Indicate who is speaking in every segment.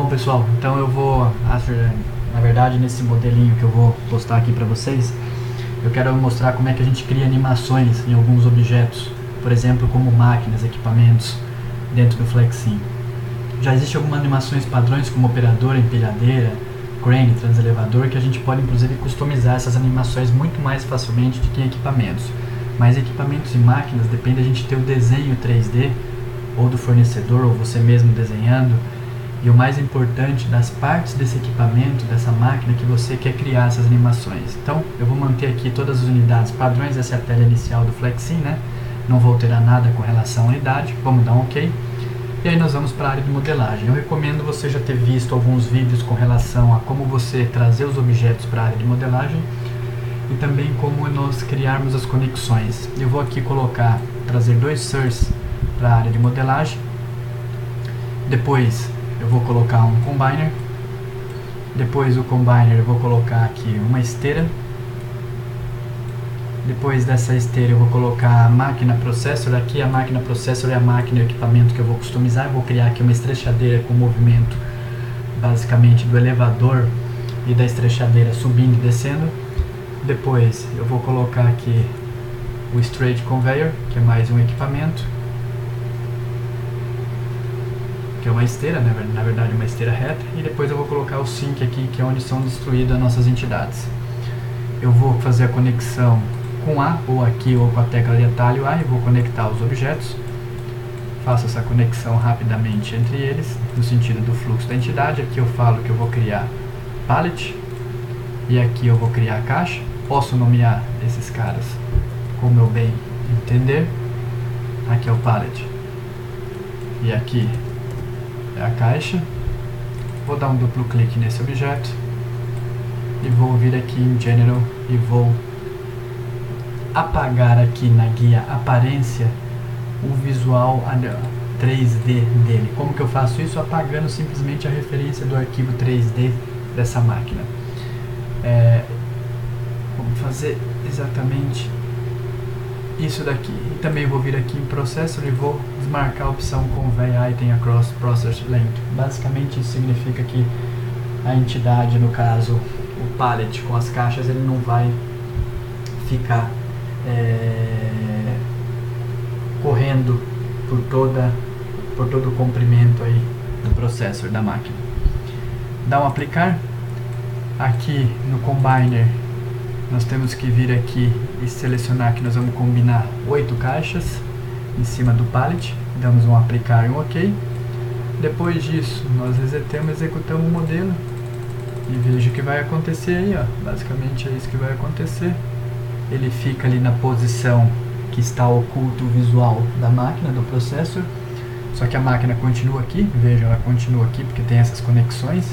Speaker 1: Bom pessoal, então eu vou, na verdade nesse modelinho que eu vou postar aqui para vocês, eu quero mostrar como é que a gente cria animações em alguns objetos, por exemplo como máquinas, equipamentos dentro do FlexSim. Já existem algumas animações padrões como operador, empilhadeira, crane, transelevador, que a gente pode inclusive customizar essas animações muito mais facilmente do que em equipamentos. Mas equipamentos e máquinas depende a gente ter o desenho 3D ou do fornecedor ou você mesmo desenhando, e o mais importante, das partes desse equipamento, dessa máquina que você quer criar essas animações. Então eu vou manter aqui todas as unidades padrões, essa é a tela inicial do FlexSim, né? Não vou alterar nada com relação à unidade, vamos dar um OK. E aí nós vamos para a área de modelagem. Eu recomendo você já ter visto alguns vídeos com relação a como você trazer os objetos para a área de modelagem e também como nós criarmos as conexões. Eu vou aqui trazer dois SURs para a área de modelagem. Depois eu vou colocar um combiner. Depois do combiner eu vou colocar aqui uma esteira. Depois dessa esteira eu vou colocar a máquina processor. Aqui a máquina processor é a máquina e o equipamento que eu vou customizar. Eu vou criar aqui uma estrechadeira com movimento basicamente do elevador e da estrechadeira subindo e descendo. Depois eu vou colocar aqui o straight conveyor, que é mais um equipamento, que é uma esteira, né? Na verdade uma esteira reta. E depois eu vou colocar o sync aqui, que é onde são destruídas as nossas entidades. Eu vou fazer a conexão com A, ou aqui, ou com a tecla de atalho A, e vou conectar os objetos. Faço essa conexão rapidamente entre eles, no sentido do fluxo da entidade. Aqui eu falo que eu vou criar pallet, e aqui eu vou criar caixa. Posso nomear esses caras como eu bem entender. Aqui é o pallet, e aqui é a caixa. Vou dar um duplo clique nesse objeto, e vou vir aqui em General, e vou apagar aqui na guia aparência o visual 3D dele. Como que eu faço isso? Apagando simplesmente a referência do arquivo 3D dessa máquina. Vamos fazer exatamente isso daqui. E também vou vir aqui em Processor e vou desmarcar a opção Convey Item Across Process Length. Basicamente isso significa que a entidade, no caso o pallet com as caixas, ele não vai ficar correndo por todo o comprimento aí do processor da máquina. Dá um aplicar. Aqui no combiner nós temos que vir aqui e selecionar que nós vamos combinar 8 caixas em cima do pallet. Damos um aplicar e um OK. Depois disso nós executamos o modelo e veja o que vai acontecer aí, ó. Basicamente é isso que vai acontecer. Ele fica ali na posição que está oculto o visual da máquina, do processor. Só que a máquina continua aqui, veja, ela continua aqui porque tem essas conexões.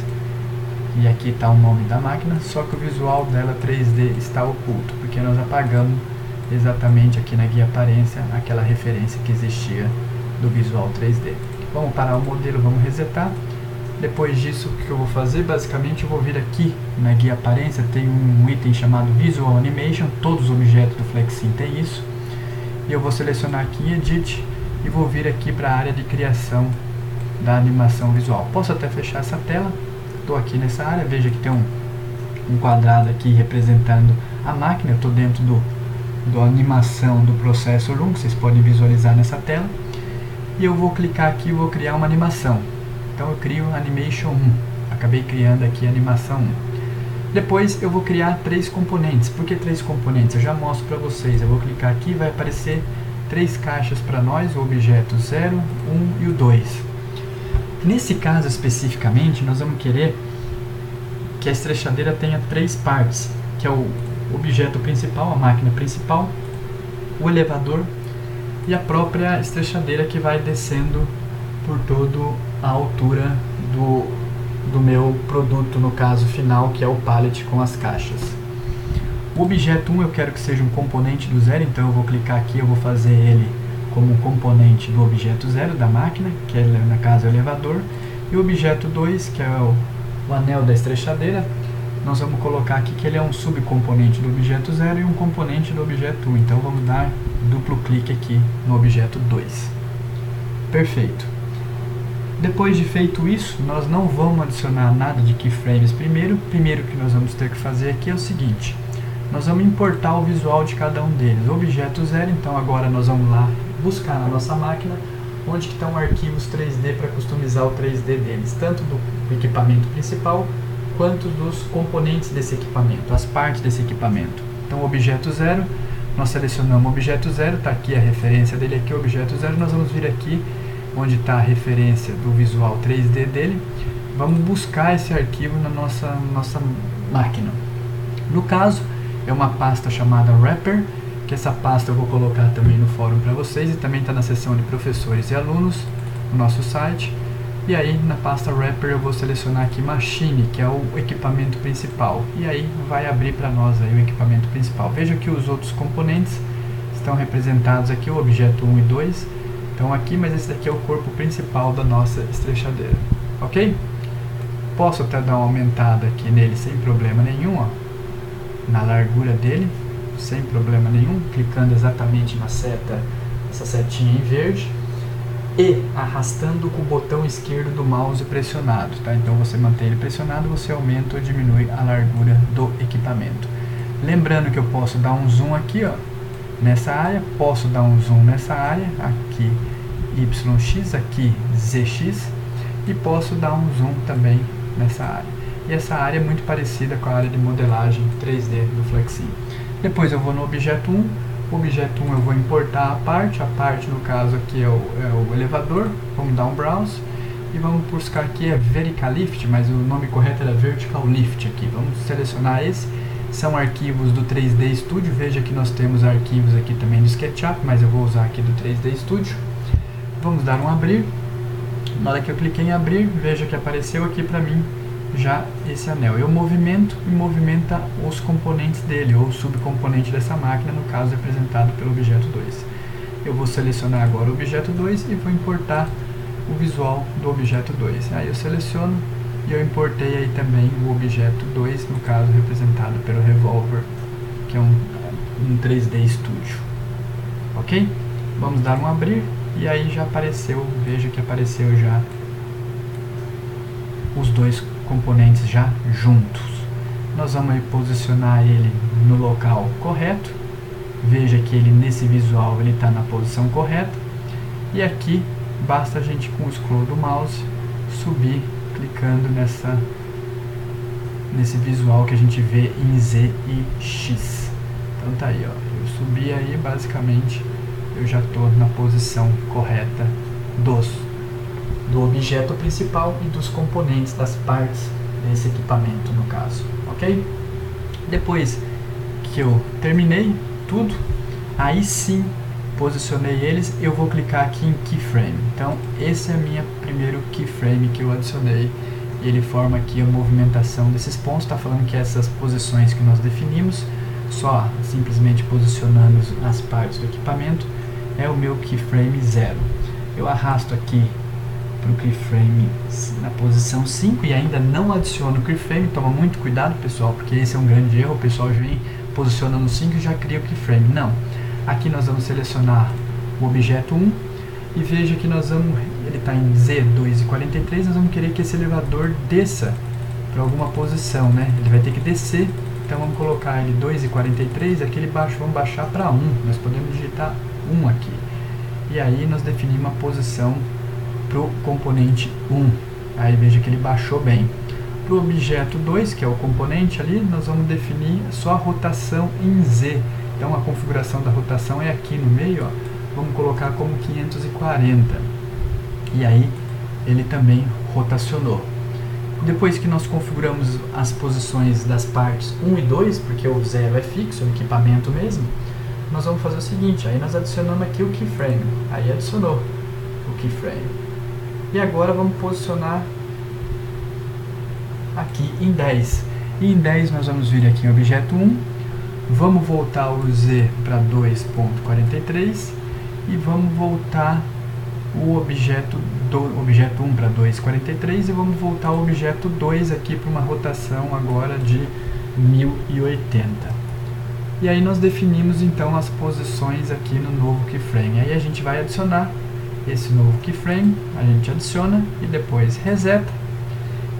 Speaker 1: E aqui está o nome da máquina, só que o visual dela 3D está oculto, porque nós apagamos exatamente aqui na guia aparência aquela referência que existia do visual 3D. Vamos parar o modelo, vamos resetar. Depois disso, o que eu vou fazer? Basicamente eu vou vir aqui na guia aparência, tem um item chamado Visual Animation, todos os objetos do FlexSim tem isso. E eu vou selecionar aqui em Edit e vou vir aqui para a área de criação da animação visual. Posso até fechar essa tela, estou aqui nessa área, veja que tem um quadrado aqui representando a máquina. Eu estou dentro do animação do Processor 1, que vocês podem visualizar nessa tela. E eu vou clicar aqui e vou criar uma animação. Então eu crio Animation 1, acabei criando aqui a animação 1. Depois eu vou criar 3 componentes. Por que 3 componentes? Eu já mostro para vocês. Eu vou clicar aqui e vai aparecer 3 caixas para nós, o objeto 0, 1 e o 2. Nesse caso especificamente, nós vamos querer que a estrechadeira tenha 3 partes, que é o objeto principal, a máquina principal, o elevador e a própria estrechadeira que vai descendo por toda a altura do meu produto, no caso final, que é o pallet com as caixas. O objeto 1 eu quero que seja um componente do 0, então eu vou clicar aqui, eu vou fazer ele como um componente do objeto 0 da máquina, que é, no caso, o elevador. E o objeto 2, que é o anel da estrechadeira, nós vamos colocar aqui que ele é um subcomponente do objeto 0 e um componente do objeto 1. Então vamos dar duplo clique aqui no objeto 2. Perfeito. Depois de feito isso, nós não vamos adicionar nada de keyframes primeiro. Primeiro que nós vamos ter que fazer aqui é o seguinte: nós vamos importar o visual de cada um deles. Objeto 0, então agora nós vamos lá buscar na nossa máquina onde que estão arquivos 3D para customizar o 3D deles, tanto do equipamento principal quanto dos componentes desse equipamento, as partes desse equipamento. Então, objeto 0, nós selecionamos o objeto 0, está aqui a referência dele aqui, objeto 0, nós vamos vir aqui onde está a referência do visual 3D dele, vamos buscar esse arquivo na nossa máquina. No caso, é uma pasta chamada Wrapper, que essa pasta eu vou colocar também no fórum para vocês, e também está na seção de professores e alunos no nosso site. E aí na pasta Wrapper eu vou selecionar aqui Machine, que é o equipamento principal, e aí vai abrir para nós aí o equipamento principal. Veja que os outros componentes estão representados aqui, o objeto 1 e 2 estão aqui, mas esse daqui é o corpo principal da nossa estrechadeira, ok? Posso até dar uma aumentada aqui nele sem problema nenhum, ó, na largura dele, sem problema nenhum, clicando exatamente na seta, essa setinha em verde, e arrastando com o botão esquerdo do mouse pressionado, tá? Então você mantém ele pressionado, você aumenta ou diminui a largura do equipamento. Lembrando que eu posso dar um zoom aqui, ó, nessa área, posso dar um zoom nessa área, aqui YX, aqui ZX, e posso dar um zoom também nessa área. E essa área é muito parecida com a área de modelagem 3D do Flexim. Depois eu vou no objeto 1, o objeto 1 eu vou importar a parte no caso aqui é o elevador, vamos dar um browse, e vamos buscar aqui, é Vertical Lift, mas o nome correto era Vertical Lift aqui, vamos selecionar esse. São arquivos do 3D Studio, veja que nós temos arquivos aqui também do SketchUp, mas eu vou usar aqui do 3D Studio. Vamos dar um abrir, na hora que eu cliquei em abrir, veja que apareceu aqui para mim já esse anel. Eu movimento e movimenta os componentes dele, ou subcomponente dessa máquina, no caso representado pelo objeto 2. Eu vou selecionar agora o objeto 2 e vou importar o visual do objeto 2. Aí eu seleciono e eu importei aí também o objeto 2, no caso representado pelo Revolver, que é um 3D Studio. Ok? Vamos dar um abrir e aí já apareceu, veja que apareceu já os dois componentes já juntos. Nós vamos aí posicionar ele no local correto. Veja que ele nesse visual ele está na posição correta. E aqui basta a gente com o scroll do mouse subir, clicando nesse visual que a gente vê em Z e X. Então tá aí, ó. Eu subi aí, basicamente eu já estou na posição correta do objeto principal e dos componentes, das partes desse equipamento no caso, ok? Depois que eu terminei tudo, aí sim posicionei eles, eu vou clicar aqui em Keyframe. Então esse é o meu primeiro Keyframe que eu adicionei, e ele forma aqui a movimentação desses pontos, está falando que essas posições que nós definimos, só simplesmente posicionando as partes do equipamento, é o meu Keyframe 0. Eu arrasto aqui para o keyframe na posição 5 e ainda não adiciono o keyframe. Toma muito cuidado, pessoal, porque esse é um grande erro. O pessoal já vem posicionando no 5 e já cria o keyframe. Não. Aqui nós vamos selecionar o objeto 1 e veja que nós vamos, ele está em Z2 e 43, nós vamos querer que esse elevador desça para alguma posição, né? Ele vai ter que descer, então vamos colocar ele 2 e 43, aqui ele vamos baixar para 1, nós podemos digitar 1 aqui. E aí nós definimos a posição para o componente 1, aí veja que ele baixou bem. Para o objeto 2, que é o componente ali, nós vamos definir só a rotação em Z. Então a configuração da rotação é aqui no meio, ó. Vamos colocar como 540. E aí ele também rotacionou. Depois que nós configuramos as posições das partes 1 e 2, porque o 0 é fixo, o equipamento mesmo, nós vamos fazer o seguinte, aí nós adicionamos aqui o keyframe. Aí adicionou o keyframe. E agora vamos posicionar aqui em 10. E em 10 nós vamos vir aqui em objeto 1, vamos voltar o Z para 2.43 e vamos voltar o objeto 1 para 2.43 e vamos voltar o objeto 2 aqui para uma rotação agora de 1080. E aí nós definimos então as posições aqui no novo keyframe. Aí a gente vai adicionar esse novo keyframe, a gente adiciona e depois reseta.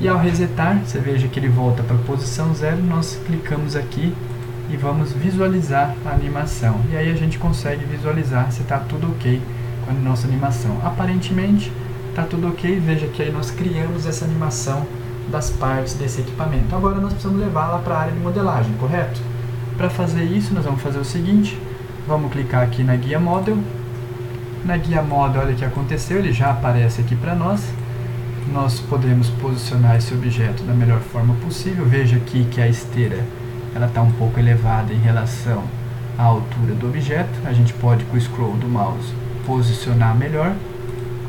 Speaker 1: E ao resetar, você veja que ele volta para a posição 0, nós clicamos aqui e vamos visualizar a animação. E aí a gente consegue visualizar se está tudo ok com a nossa animação. Aparentemente está tudo ok, veja que aí nós criamos essa animação das partes desse equipamento. Agora nós precisamos levá-la para a área de modelagem, correto? Para fazer isso, nós vamos fazer o seguinte, vamos clicar aqui na guia Model. Na guia Model, olha o que aconteceu, ele já aparece aqui para nós. Nós podemos posicionar esse objeto da melhor forma possível. Veja aqui que a esteira ela está um pouco elevada em relação à altura do objeto. A gente pode, com o scroll do mouse, posicionar melhor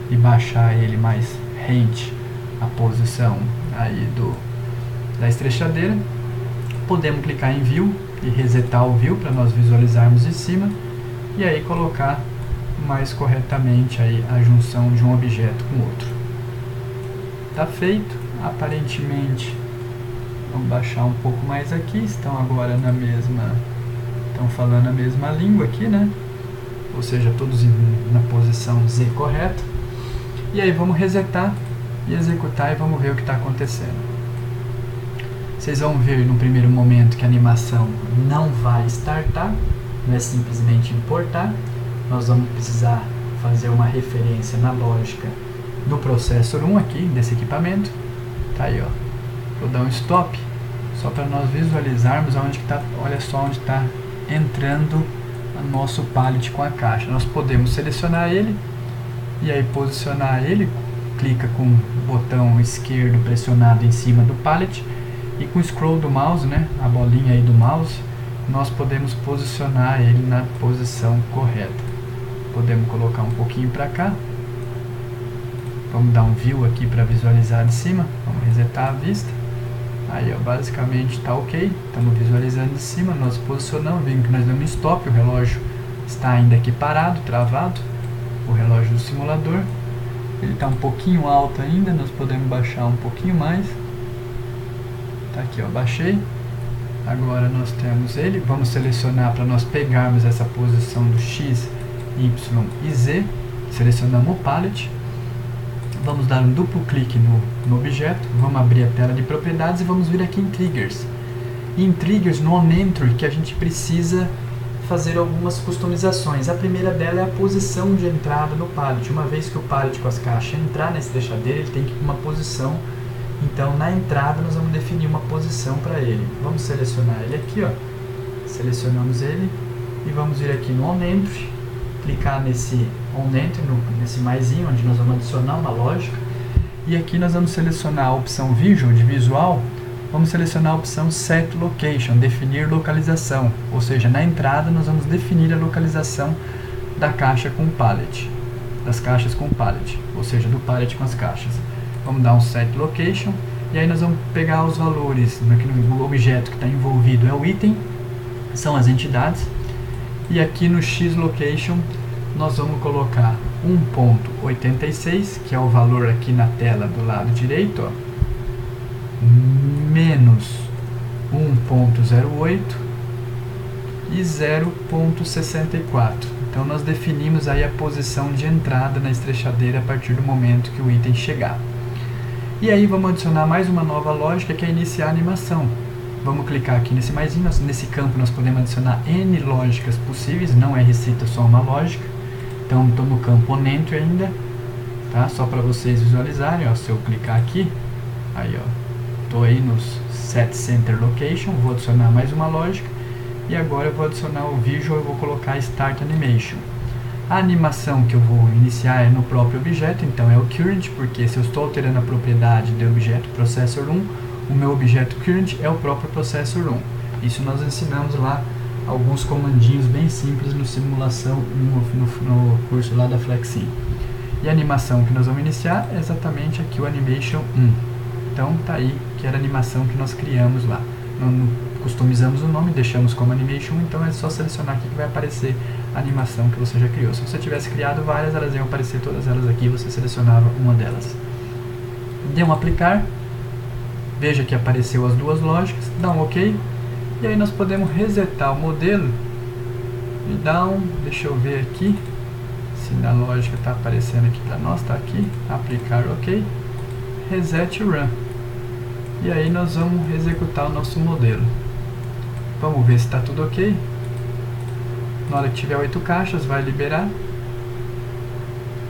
Speaker 1: e baixar ele mais rente à posição aí da estrechadeira. Podemos clicar em View e resetar o View para nós visualizarmos de cima e aí colocar mais corretamente aí a junção de um objeto com outro. Está feito, aparentemente. Vamos baixar um pouco mais aqui, estão agora estão falando a mesma língua aqui, né? Ou seja, todos na posição Z correta. E aí vamos resetar e executar e vamos ver o que está acontecendo. Vocês vão ver no primeiro momento que a animação não vai startar, não é simplesmente importar. Nós vamos precisar fazer uma referência na lógica do Processor 1 aqui, desse equipamento. Tá aí, ó. Vou dar um stop, só para nós visualizarmos onde que tá, olha só onde está entrando o nosso pallet com a caixa. Nós podemos selecionar ele, e aí posicionar ele, clica com o botão esquerdo pressionado em cima do pallet, e com o scroll do mouse, né, a bolinha aí do mouse, nós podemos posicionar ele na posição correta. Podemos colocar um pouquinho para cá. Vamos dar um view aqui para visualizar de cima. Vamos resetar a vista. Aí, ó, basicamente está ok. Estamos visualizando de cima. Nós posicionamos, vimos que nós damos stop. O relógio está ainda aqui parado, travado. O relógio do simulador. Ele está um pouquinho alto ainda. Nós podemos baixar um pouquinho mais. Tá aqui, ó, baixei. Agora nós temos ele. Vamos selecionar para nós pegarmos essa posição do X, Y e Z. Selecionamos o pallet. Vamos dar um duplo clique no objeto, vamos abrir a tela de propriedades e vamos vir aqui em Triggers. E em Triggers, no On-Entry, que a gente precisa fazer algumas customizações. A primeira dela é a posição de entrada no pallet. Uma vez que o pallet com as caixas entrar na estrechadeira, ele tem que ir uma posição. Então, na entrada, nós vamos definir uma posição para ele. Vamos selecionar ele aqui, ó. Selecionamos ele e vamos vir aqui no On-Entry. Clicar nesse On-Entry, nesse maisinho, onde nós vamos adicionar uma lógica. E aqui nós vamos selecionar a opção Visual, de visual. Vamos selecionar a opção Set Location, definir localização. Ou seja, na entrada nós vamos definir a localização da caixa com pallet. Das caixas com pallet, ou seja, do pallet com as caixas. Vamos dar um Set Location. E aí nós vamos pegar os valores, no objeto que está envolvido é o item, são as entidades. E aqui no X Location nós vamos colocar 1.86, que é o valor aqui na tela do lado direito, ó, menos 1.08 e 0.64. Então nós definimos aí a posição de entrada na estrechadeira a partir do momento que o item chegar. E aí vamos adicionar mais uma nova lógica, que é iniciar a animação. Vamos clicar aqui nesse maisinho, nesse campo nós podemos adicionar N lógicas possíveis, não é restrito só uma lógica. Então estou no campo On-Entry ainda, tá? Só para vocês visualizarem, ó, se eu clicar aqui, aí ó, estou aí nos Set Center Location, vou adicionar mais uma lógica, e agora eu vou adicionar o Visual, eu vou colocar Start Animation. A animação que eu vou iniciar é no próprio objeto, então é o Current, porque se eu estou alterando a propriedade do objeto Processor 1, o meu objeto Current é o próprio Processor 1. Isso nós ensinamos lá alguns comandinhos bem simples no simulação no curso lá da Flexim. E a animação que nós vamos iniciar é exatamente aqui o Animation 1. Então tá aí, que era a animação que nós criamos lá. Não customizamos o nome, deixamos como Animation 1, então é só selecionar aqui que vai aparecer a animação que você já criou. Se você tivesse criado várias, elas iam aparecer todas elas aqui, você selecionava uma delas. Dê um aplicar. Veja que apareceu as duas lógicas, dá um OK, e aí nós podemos resetar o modelo e dar um, deixa eu ver aqui, se na lógica está aparecendo aqui para nós, está aqui, aplicar OK, reset run. E aí nós vamos executar o nosso modelo. Vamos ver se está tudo ok. Na hora que tiver 8 caixas, vai liberar.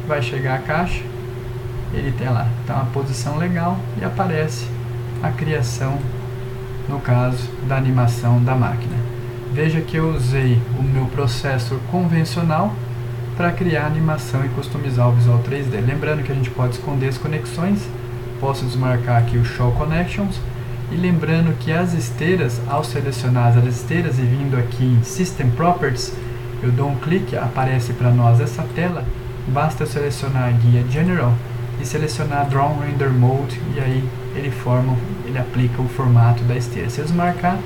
Speaker 1: Vai chegar a caixa. Ele tem lá, tá uma posição legal e aparece a criação, no caso, da animação da máquina. Veja que eu usei o meu processor convencional para criar a animação e customizar o visual 3D. Lembrando que a gente pode esconder as conexões. Posso desmarcar aqui o Show Connections. E lembrando que as esteiras, ao selecionar as esteiras e vindo aqui em System Properties, eu dou um clique, aparece para nós essa tela. Basta eu selecionar a guia General e selecionar Draw Render Mode, e aí ele aplica o formato da esteira. Se eu desmarcar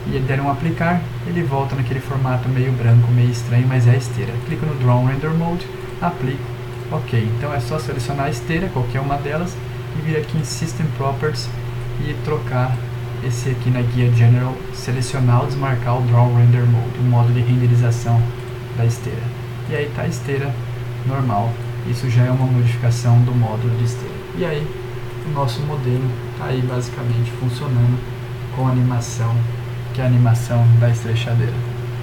Speaker 1: e der um aplicar, ele volta naquele formato meio branco, meio estranho, mas é a esteira. Clico no Draw Render Mode, aplico, ok. Então é só selecionar a esteira, qualquer uma delas, e vir aqui em System Properties e trocar esse aqui na guia General, selecionar ou desmarcar o Draw Render Mode, o modo de renderização da esteira. E aí está a esteira normal. Isso já é uma modificação do módulo de esteira. E aí o nosso modelo está aí basicamente funcionando com a animação, que é a animação da estrechadeira.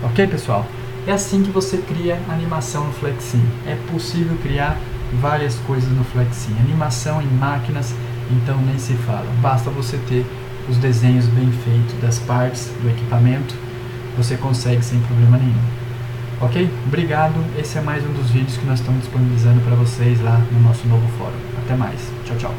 Speaker 1: Ok, pessoal? É assim que você cria animação no Flexim. É possível criar várias coisas no Flexim. Animação em máquinas, então nem se fala. Basta você ter os desenhos bem feitos das partes do equipamento, você consegue sem problema nenhum. Ok? Obrigado. Esse é mais um dos vídeos que nós estamos disponibilizando para vocês lá no nosso novo fórum. Até mais. Tchau, tchau.